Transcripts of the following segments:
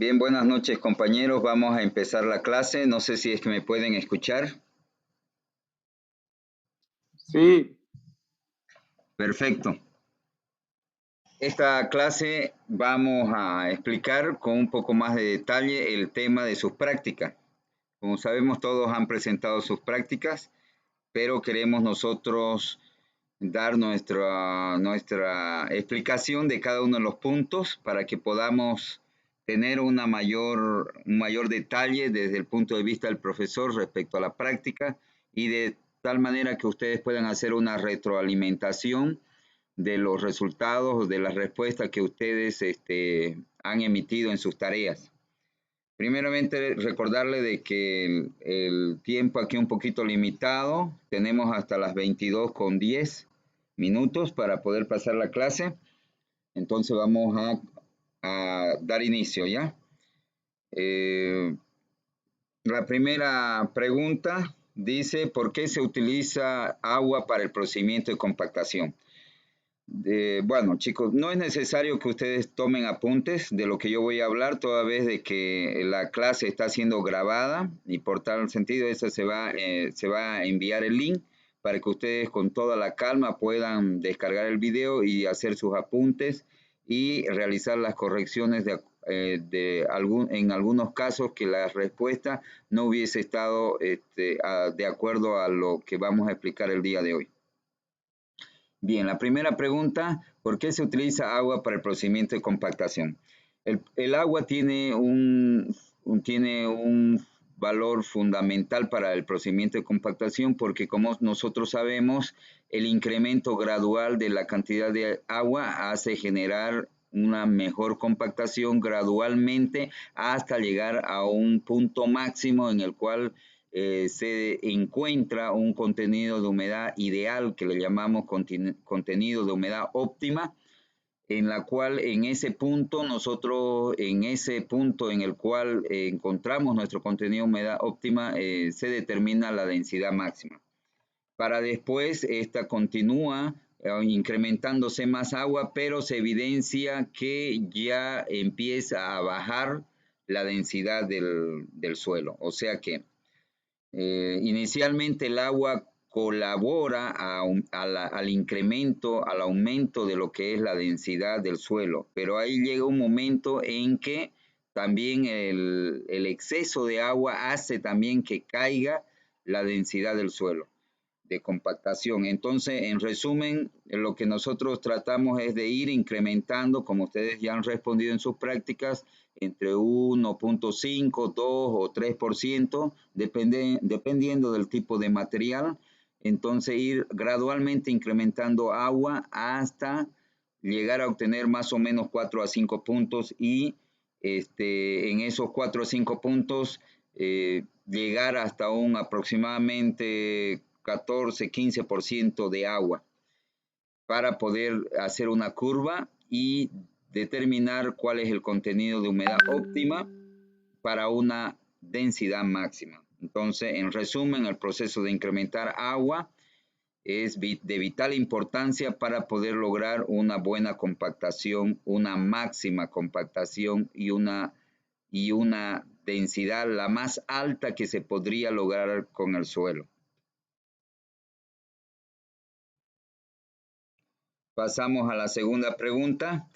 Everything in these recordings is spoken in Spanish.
Bien, buenas noches compañeros. Vamos a empezar la clase. No sé si es que me pueden escuchar. Sí. Perfecto. Esta clase vamos a explicar con un poco más de detalle el tema de sus prácticas. Como sabemos, todos han presentado sus prácticas, pero queremos nosotros dar nuestra explicación de cada uno de los puntos para que podamos tener un mayor detalle desde el punto de vista del profesor respecto a la práctica y de tal manera que ustedes puedan hacer una retroalimentación de los resultados, de las respuestas que ustedes han emitido en sus tareas. Primeramente, recordarle de que el tiempo aquí un poquito limitado. Tenemos hasta las 22:10 minutos para poder pasar la clase. Entonces vamos a dar inicio, ¿ya? La primera pregunta dice, ¿por qué se utiliza agua para el procedimiento de compactación? Bueno, chicos, no es necesario que ustedes tomen apuntes de lo que yo voy a hablar, toda vez de que la clase está siendo grabada y por tal sentido se va a enviar el link para que ustedes con toda la calma puedan descargar el video y hacer sus apuntes y realizar las correcciones en algunos casos que la respuesta no hubiese estado de acuerdo a lo que vamos a explicar el día de hoy. Bien, la primera pregunta, ¿por qué se utiliza agua para el procedimiento de compactación? El agua tiene un valor fundamental para el procedimiento de compactación porque como nosotros sabemos, el incremento gradual de la cantidad de agua hace generar una mejor compactación gradualmente hasta llegar a un punto máximo en el cual se encuentra un contenido de humedad ideal que le llamamos contenido de humedad óptima, en la cual en ese punto en el cual encontramos nuestro contenido de humedad óptima, se determina la densidad máxima. Para después esta continúa incrementándose más agua, pero se evidencia que ya empieza a bajar la densidad del suelo. O sea que inicialmente el agua colabora al incremento, al aumento de lo que es la densidad del suelo, pero ahí llega un momento en que también el exceso de agua hace también que caiga la densidad del suelo de compactación. Entonces, en resumen, lo que nosotros tratamos es de ir incrementando, como ustedes ya han respondido en sus prácticas, entre 1.5, 2 o 3%, dependiendo del tipo de material. Entonces, ir gradualmente incrementando agua hasta llegar a obtener más o menos 4 a 5 puntos y en esos 4 a 5 puntos llegar hasta un aproximadamente 14-15% de agua para poder hacer una curva y determinar cuál es el contenido de humedad óptima para una densidad máxima. Entonces, en resumen, el proceso de incrementar agua es de vital importancia para poder lograr una buena compactación, una máxima compactación y una densidad la más alta que se podría lograr con el suelo. Pasamos a la segunda pregunta,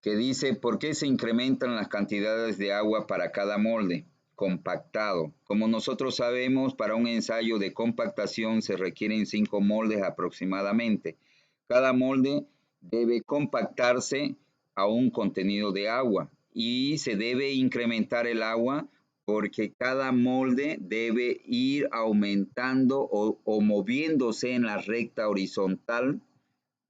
que dice, ¿por qué se incrementan las cantidades de agua para cada molde compactado? Como nosotros sabemos, para un ensayo de compactación se requieren 5 moldes aproximadamente. Cada molde debe compactarse a un contenido de agua y se debe incrementar el agua porque cada molde debe ir aumentando o moviéndose en la recta horizontal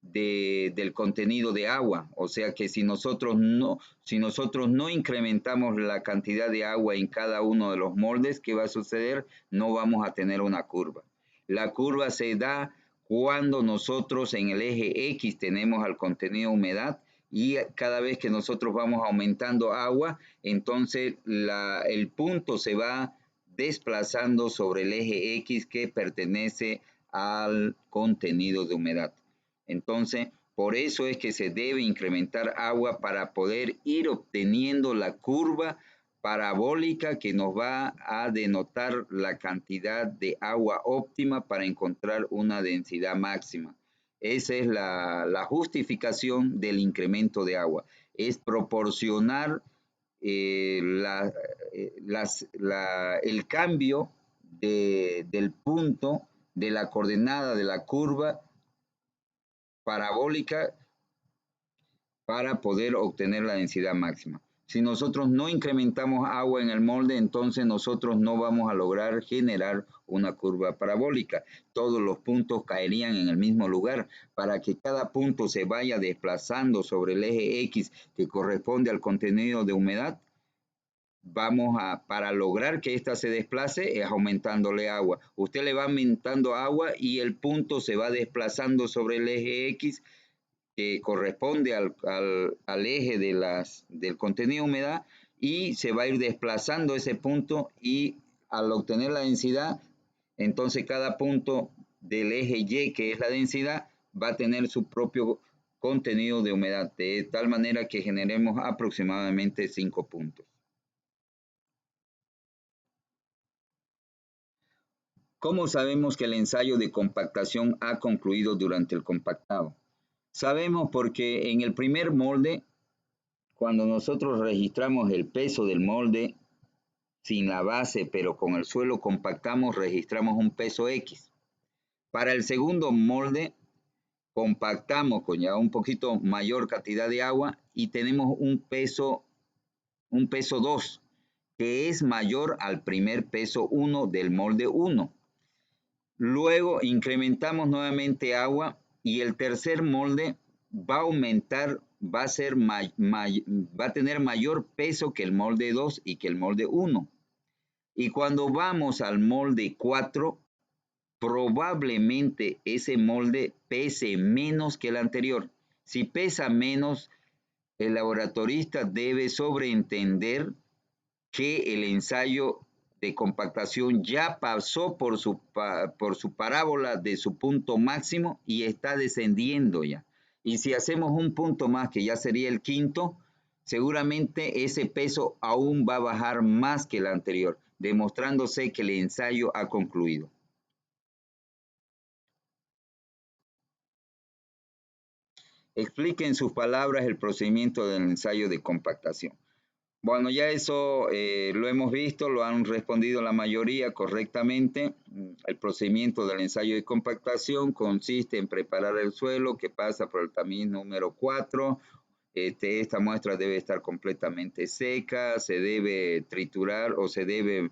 del contenido de agua. O sea que si nosotros no incrementamos la cantidad de agua en cada uno de los moldes, ¿qué va a suceder? No vamos a tener una curva. La curva se da cuando nosotros en el eje X tenemos al contenido de humedad y cada vez que nosotros vamos aumentando agua, entonces el punto se va desplazando sobre el eje X que pertenece al contenido de humedad. Entonces, Por eso es que se debe incrementar agua para poder ir obteniendo la curva parabólica que nos va a denotar la cantidad de agua óptima para encontrar una densidad máxima. Esa es la justificación del incremento de agua. Es proporcionar el cambio del punto de la coordenada de la curva parabólica para poder obtener la densidad máxima. Si nosotros no incrementamos agua en el molde, entonces nosotros no vamos a lograr generar una curva parabólica. Todos los puntos caerían en el mismo lugar. Para que cada punto se vaya desplazando sobre el eje X que corresponde al contenido de humedad, para lograr que ésta se desplace es aumentándole agua. Usted le va aumentando agua y el punto se va desplazando sobre el eje X que corresponde al eje del contenido de humedad y se va a ir desplazando ese punto y al obtener la densidad, entonces cada punto del eje Y, que es la densidad, va a tener su propio contenido de humedad, de tal manera que generemos aproximadamente 5 puntos. ¿Cómo sabemos que el ensayo de compactación ha concluido durante el compactado? Sabemos porque en el primer molde, cuando nosotros registramos el peso del molde sin la base, pero con el suelo compactamos, registramos un peso X. Para el segundo molde, compactamos con ya un poquito mayor cantidad de agua y tenemos un peso 2, que es mayor al primer peso 1 del molde 1. Luego incrementamos nuevamente agua y el tercer molde va a aumentar, va a tener mayor peso que el molde 2 y que el molde 1. Y cuando vamos al molde 4, probablemente ese molde pese menos que el anterior. Si pesa menos, el laboratorista debe sobreentender que el ensayo de compactación ya pasó por su parábola de su punto máximo y está descendiendo ya. Y si hacemos un punto más, que ya sería el quinto, seguramente ese peso aún va a bajar más que el anterior, demostrándose que el ensayo ha concluido. Explique en sus palabras el procedimiento del ensayo de compactación. Bueno, ya eso lo hemos visto, lo han respondido la mayoría correctamente. El procedimiento del ensayo de compactación consiste en preparar el suelo que pasa por el tamiz número 4. Esta muestra debe estar completamente seca, se debe triturar o se debe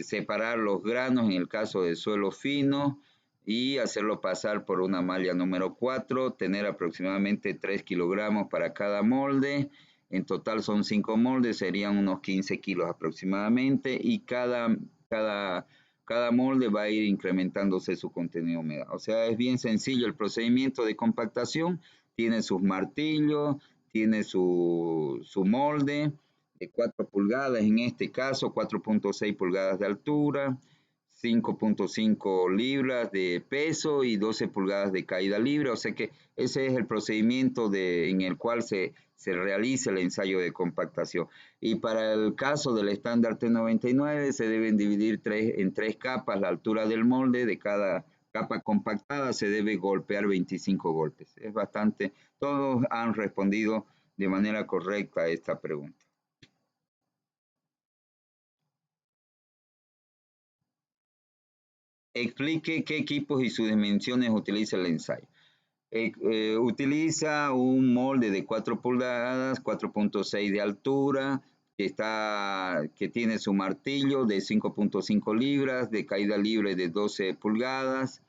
separar los granos en el caso de suelo fino y hacerlo pasar por una malla número 4, tener aproximadamente 3 kilogramos para cada molde. En total son 5 moldes, serían unos 15 kilos aproximadamente y cada molde va a ir incrementándose su contenido de humedad. O sea, es bien sencillo el procedimiento de compactación. Tiene sus martillos, tiene su molde de 4 pulgadas, en este caso 4.6 pulgadas de altura, 5.5 libras de peso y 12 pulgadas de caída libre. O sea que ese es el procedimiento en el cual se realiza el ensayo de compactación. Y para el caso del estándar T99 se deben dividir en 3 capas. La altura del molde de cada capa compactada se debe golpear 25 golpes. Es bastante, todos han respondido de manera correcta a esta pregunta. Explique qué equipos y sus dimensiones utiliza el ensayo. Utiliza un molde de 4 pulgadas, 4.6 de altura, que tiene su martillo de 5.5 libras, de caída libre de 12 pulgadas.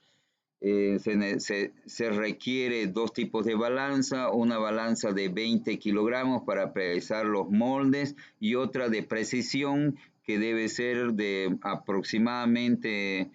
Se requiere 2 tipos de balanza, una balanza de 20 kilogramos para pesar los moldes y otra de precisión que debe ser de aproximadamente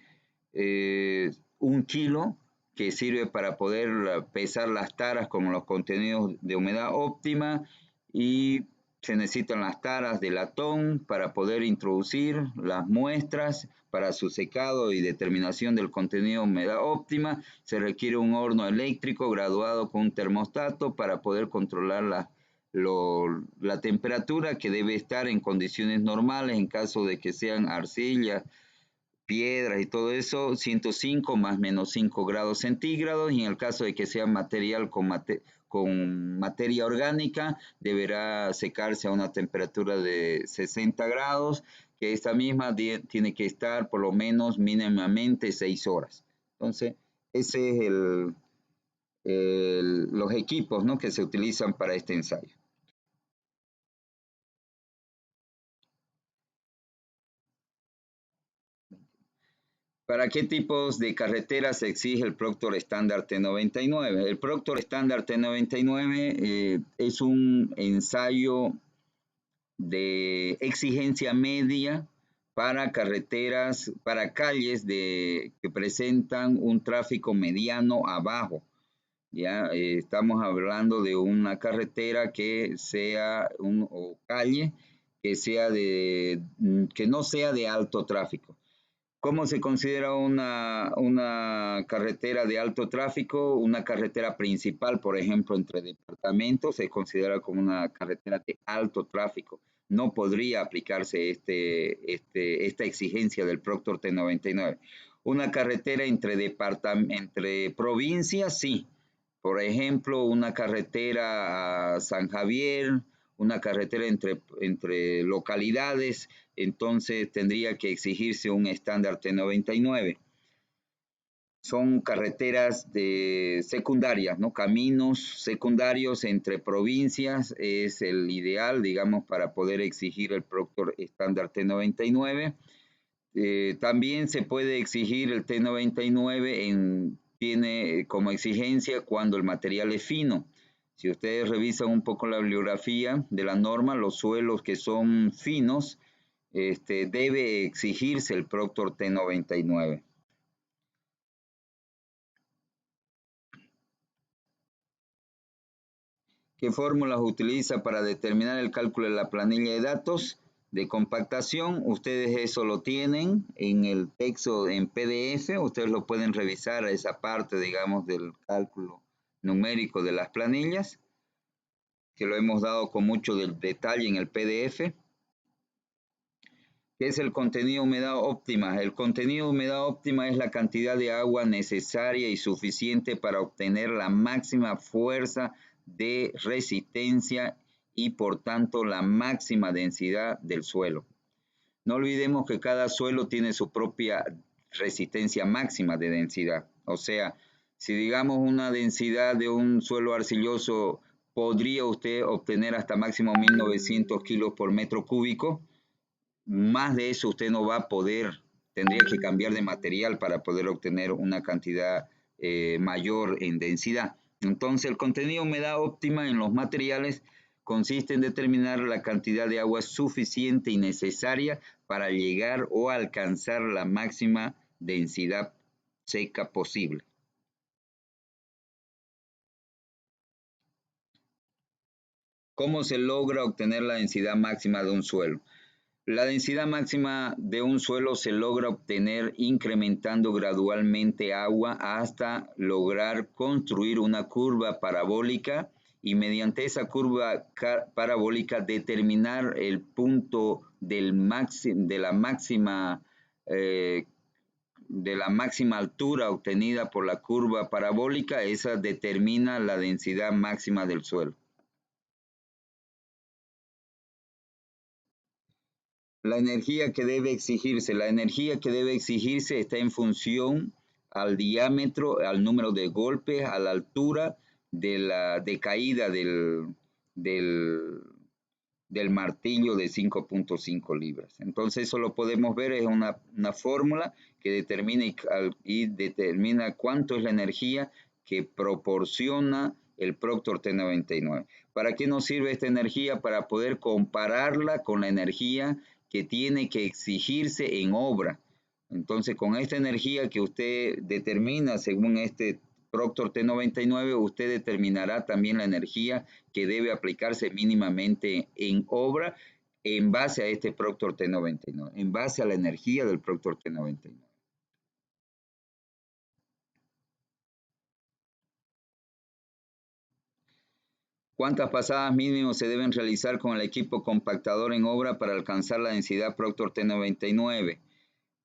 1 kilo, que sirve para poder pesar las taras con los contenidos de humedad óptima y Se necesitan las taras de latón para poder introducir las muestras para su secado y determinación del contenido de humedad óptima. Se requiere un horno eléctrico graduado con un termostato para poder controlar la temperatura, que debe estar en condiciones normales. En caso de que sean arcillas, piedras y todo eso, 105 más menos 5 grados centígrados, y en el caso de que sea material con materia orgánica, deberá secarse a una temperatura de 60 grados, que esta misma tiene que estar por lo menos mínimamente 6 horas. Entonces, ese es los equipos, ¿no?, que se utilizan para este ensayo. ¿Para qué tipos de carreteras se exige el Proctor Standard T99? El Proctor Standard T99 es un ensayo de exigencia media para carreteras, para calles que presentan un tráfico mediano a bajo. Ya estamos hablando de una carretera que sea o calle que sea que no sea de alto tráfico. ¿Cómo se considera una carretera de alto tráfico? Una carretera principal, por ejemplo, entre departamentos, se considera como una carretera de alto tráfico. No podría aplicarse esta exigencia del Proctor T99. Una carretera entre provincias, sí. Por ejemplo, una carretera a San Javier, una carretera entre localidades, entonces tendría que exigirse un estándar T99. Son carreteras secundarias, ¿no? Caminos secundarios entre provincias es el ideal, digamos, para poder exigir el Proctor estándar T99. También se puede exigir el T99 tiene como exigencia cuando el material es fino. Si ustedes revisan un poco la bibliografía de la norma, los suelos que son finos, debe exigirse el Proctor T99. ¿Qué fórmulas utiliza para determinar el cálculo de la planilla de datos de compactación? Ustedes eso lo tienen en el texto en PDF, ustedes lo pueden revisar a esa parte, digamos, del cálculo numérico de las planillas, que lo hemos dado con mucho detalle en el PDF. ¿Qué es el contenido de humedad óptima? El contenido de humedad óptima es la cantidad de agua necesaria y suficiente para obtener la máxima fuerza de resistencia y por tanto la máxima densidad del suelo. No olvidemos que cada suelo tiene su propia resistencia máxima de densidad. O sea, si digamos una densidad de un suelo arcilloso, podría usted obtener hasta máximo 1900 kilos por metro cúbico. Más de eso usted no va a poder, tendría que cambiar de material para poder obtener una cantidad mayor en densidad. Entonces, el contenido de humedad óptima en los materiales consiste en determinar la cantidad de agua suficiente y necesaria para llegar o alcanzar la máxima densidad seca posible. ¿Cómo se logra obtener la densidad máxima de un suelo? La densidad máxima de un suelo se logra obtener incrementando gradualmente agua hasta lograr construir una curva parabólica y mediante esa curva parabólica determinar el punto de la máxima altura obtenida por la curva parabólica. Esa determina la densidad máxima del suelo. La energía que debe exigirse está en función al diámetro, al número de golpes, a la altura de la caída del martillo de 5.5 libras. Entonces eso lo podemos ver, es una fórmula que determina cuánto es la energía que proporciona el Proctor T99. ¿Para qué nos sirve esta energía? Para poder compararla con la energía que tiene que exigirse en obra. Entonces, con esta energía que usted determina según este Proctor T99, usted determinará también la energía que debe aplicarse mínimamente en obra en base a este Proctor T99, en base a la energía del Proctor T99. ¿Cuántas pasadas mínimo se deben realizar con el equipo compactador en obra para alcanzar la densidad Proctor T99?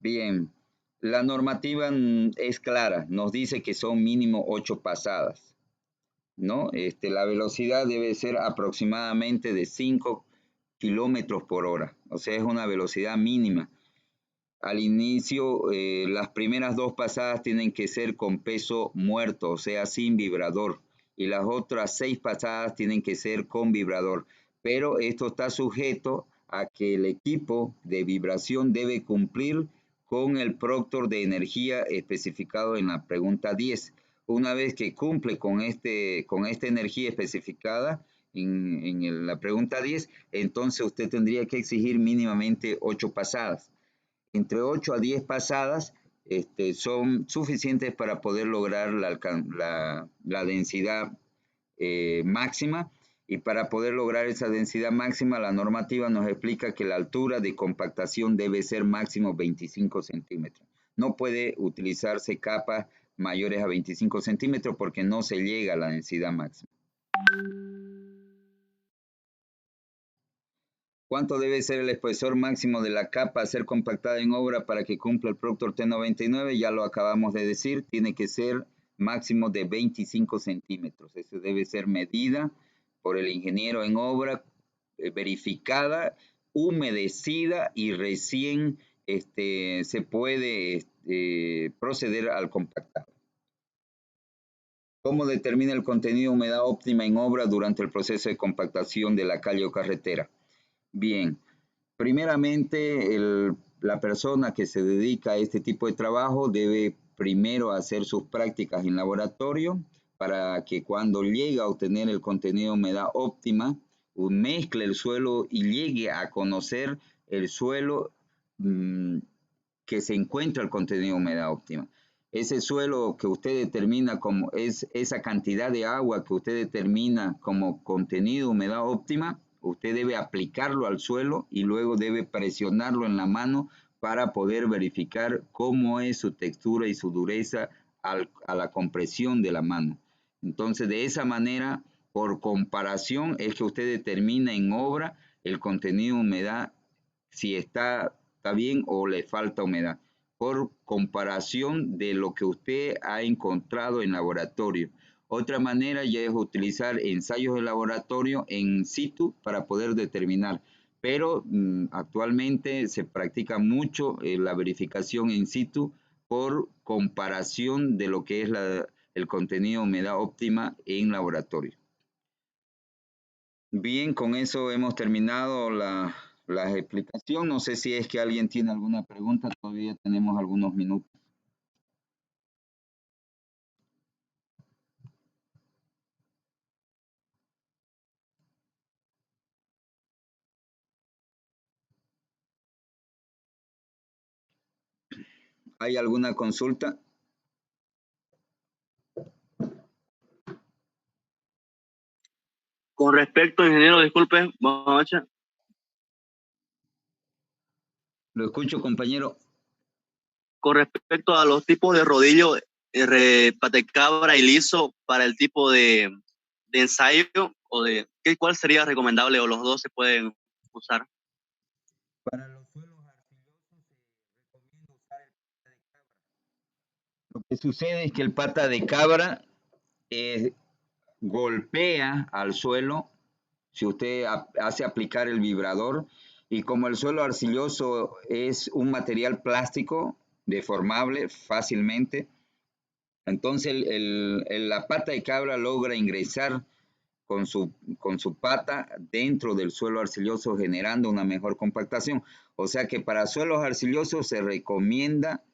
Bien, la normativa es clara, nos dice que son mínimo 8 pasadas, ¿no? La velocidad debe ser aproximadamente de 5 kilómetros por hora, o sea, es una velocidad mínima. Al inicio, las primeras 2 pasadas tienen que ser con peso muerto, o sea, sin vibrador, y las otras 6 pasadas tienen que ser con vibrador, pero esto está sujeto a que el equipo de vibración debe cumplir con el Proctor de energía especificado en la pregunta 10. Una vez que cumple con esta energía especificada en la pregunta 10, entonces usted tendría que exigir mínimamente 8 pasadas. Entre 8 a 10 pasadas son suficientes para poder lograr la densidad máxima, y para poder lograr esa densidad máxima la normativa nos explica que la altura de compactación debe ser máximo 25 centímetros. No puede utilizarse capas mayores a 25 centímetros porque no se llega a la densidad máxima. ¿Cuánto debe ser el espesor máximo de la capa a ser compactada en obra para que cumpla el Proctor T99? Ya lo acabamos de decir, tiene que ser máximo de 25 centímetros. Eso debe ser medida por el ingeniero en obra, verificada, humedecida y recién se puede proceder al compactado. ¿Cómo determina el contenido de humedad óptima en obra durante el proceso de compactación de la calle o carretera? Bien, primeramente la persona que se dedica a este tipo de trabajo debe primero hacer sus prácticas en laboratorio para que cuando llegue a obtener el contenido de humedad óptima, mezcle el suelo y llegue a conocer el suelo que se encuentra el contenido de humedad óptima. Ese suelo que usted determina como es esa cantidad de agua que usted determina como contenido de humedad óptima, usted debe aplicarlo al suelo y luego debe presionarlo en la mano para poder verificar cómo es su textura y su dureza a la compresión de la mano. Entonces, de esa manera, por comparación, es que usted determina en obra el contenido de humedad, si está bien o le falta humedad, por comparación de lo que usted ha encontrado en laboratorio. Otra manera ya es utilizar ensayos de laboratorio en situ para poder determinar, pero actualmente se practica mucho la verificación in situ por comparación de lo que es el contenido de humedad óptima en laboratorio. Bien, con eso hemos terminado la explicación. No sé si es que alguien tiene alguna pregunta, todavía tenemos algunos minutos. ¿Hay alguna consulta? Con respecto, ingeniero, disculpe, buenas noches. Lo escucho, compañero. Con respecto a los tipos de rodillo, pata de cabra y liso, para el tipo de ensayo, o ¿cuál sería recomendable o los dos se pueden usar? Para los suelos arcillosos se recomienda usar el pata de cabra. Lo que sucede es que el pata de cabra golpea al suelo si usted hace aplicar el vibrador, y como el suelo arcilloso es un material plástico deformable fácilmente, entonces la pata de cabra logra ingresar con su pata dentro del suelo arcilloso, generando una mejor compactación. O sea que para suelos arcillosos se recomienda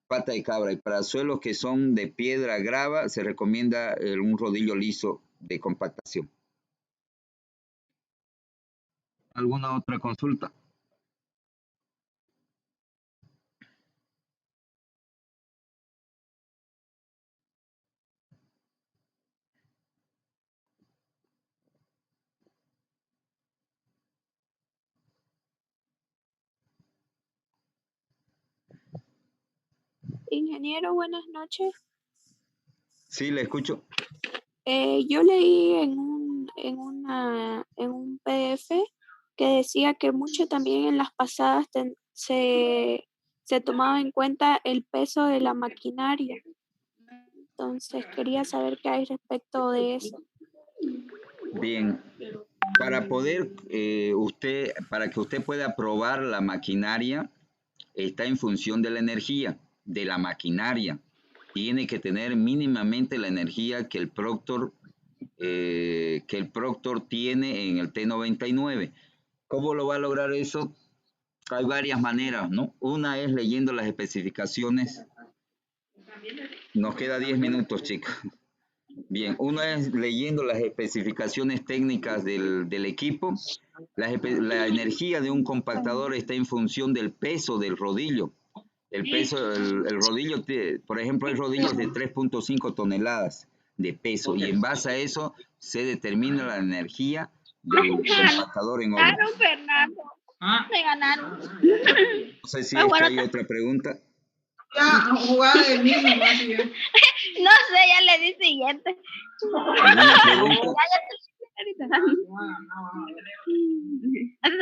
pata de cabra, y para suelos que son de piedra grava se recomienda un rodillo liso de compactación. ¿Alguna otra consulta? Ingeniero, buenas noches. Sí, le escucho. Yo leí en un PDF que decía que mucho también en las pasadas se tomaba en cuenta el peso de la maquinaria. Entonces quería saber qué hay respecto de eso. Bien. Para poder para que usted pueda probar la maquinaria, está en función de la energía de la maquinaria. Tiene que tener mínimamente la energía que el Proctor tiene en el T99. ¿Cómo lo va a lograr eso? Hay varias maneras, ¿no? Una es leyendo las especificaciones. Nos queda 10 minutos, chicos. Bien, una es leyendo las especificaciones técnicas del equipo. La energía de un compactador está en función del peso del rodillo. El peso, el rodillo, por ejemplo, hay rodillos de 3.5 toneladas de peso y en base a eso se determina la energía del compactador en obra. Claro, Fernando. Me ganaron. No sé si es que hay otra pregunta. Ya, jugada de niño, más bien. No sé, ya le di siguiente. ¿Alguna pregunta? Ahorita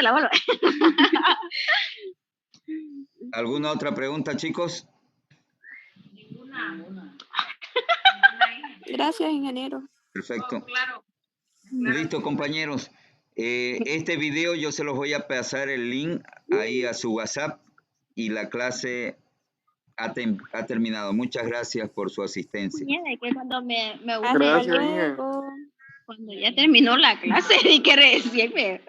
la vuelvo. ¿Alguna otra pregunta, chicos? Gracias, ingeniero. Perfecto. Listo, compañeros. Este video yo se los voy a pasar el link ahí a su WhatsApp y la clase ha terminado. Muchas gracias por su asistencia. Que cuando me Gracias, luego, cuando ya terminó la clase y que recién me...